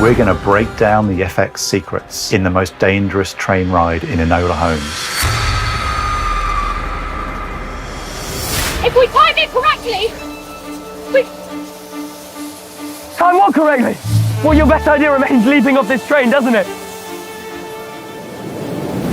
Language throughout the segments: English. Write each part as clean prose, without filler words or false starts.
We're going to break down the FX secrets in the most dangerous train ride in Enola Holmes. If we time it correctly, Time what correctly? Well, your best idea remains leaping off this train, doesn't it?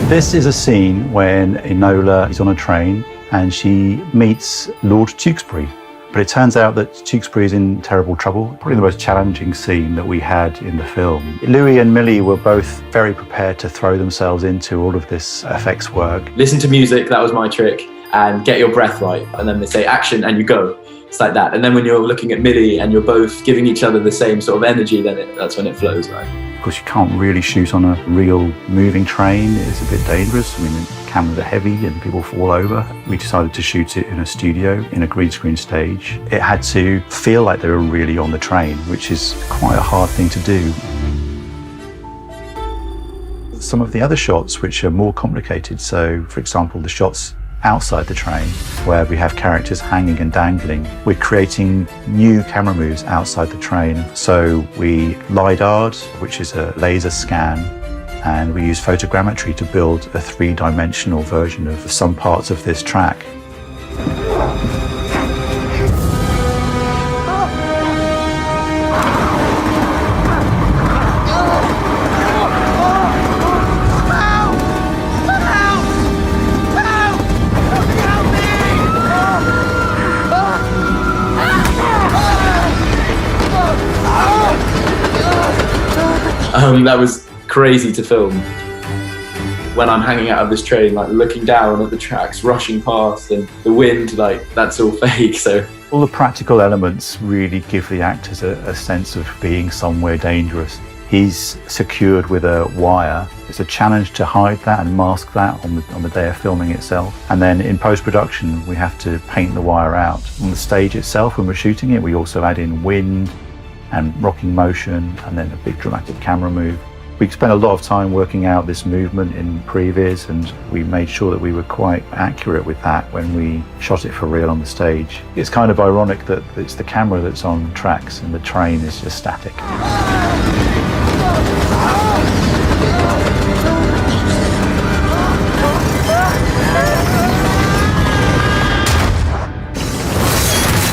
This is a scene when Enola is on a train and she meets Lord Tewkesbury. But it turns out that Tewkesbury is in terrible trouble. Probably the most challenging scene that we had in the film. Louis and Millie were both very prepared to throw themselves into all of this FX work. Listen to music, that was my trick, and get your breath right. And then they say action and you go. It's like that. And then when you're looking at Millie and you're both giving each other the same sort of energy, then that's when it flows, right? Of course, you can't really shoot on a real moving train. It's a bit dangerous. I mean, the cameras are heavy and people fall over. We decided to shoot it in a studio, in a green screen stage. It had to feel like they were really on the train, which is quite a hard thing to do. Some of the other shots, which are more complicated, so for example, the shots outside the train, where we have characters hanging and dangling. We're creating new camera moves outside the train. So we LiDAR'd, which is a laser scan, and we use photogrammetry to build a three-dimensional version of some parts of this track. That was crazy to film. When I'm hanging out of this train, like looking down at the tracks, rushing past, and the wind, like that's all fake. So all the practical elements really give the actors a sense of being somewhere dangerous. He's secured with a wire. It's a challenge to hide that and mask that on the day of filming itself. And then in post-production, we have to paint the wire out. On the stage itself, when we're shooting it, we also add in wind and rocking motion, and then a big dramatic camera move. We spent a lot of time working out this movement in previs, and we made sure that we were quite accurate with that when we shot it for real on the stage. It's kind of ironic that it's the camera that's on tracks and the train is just static.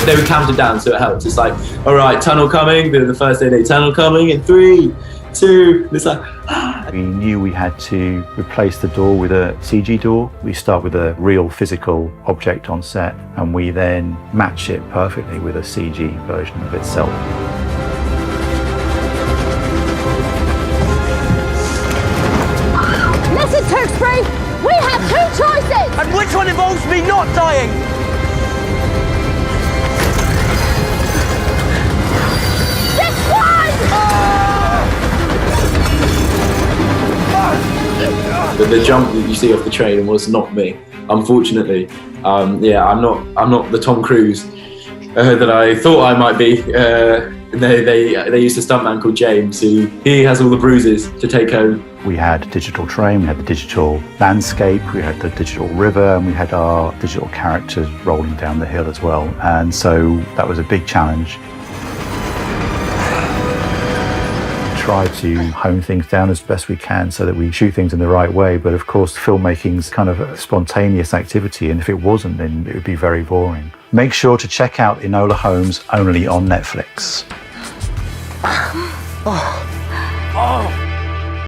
They would count it down, so it helps. It's like, all right, tunnel coming, then the first day, tunnel coming, in 3, 2, it's like, We knew we had to replace the door with a CG door. We start with a real physical object on set, and we then match it perfectly with a CG version of itself. Mrs. Tewkesbury, we have 2 choices. And which one involves me not dying? The jump that you see off the train was not me, unfortunately. Yeah, I'm not the Tom Cruise that I thought I might be. They used a stuntman called James, who he has all the bruises to take home. We had a digital train, we had the digital landscape, we had the digital river, and we had our digital characters rolling down the hill as well. And so that was a big challenge. Try to hone things down as best we can so that we shoot things in the right way. But of course, filmmaking's kind of a spontaneous activity, and if it wasn't, then it would be very boring. Make sure to check out Enola Holmes only on Netflix. Oh.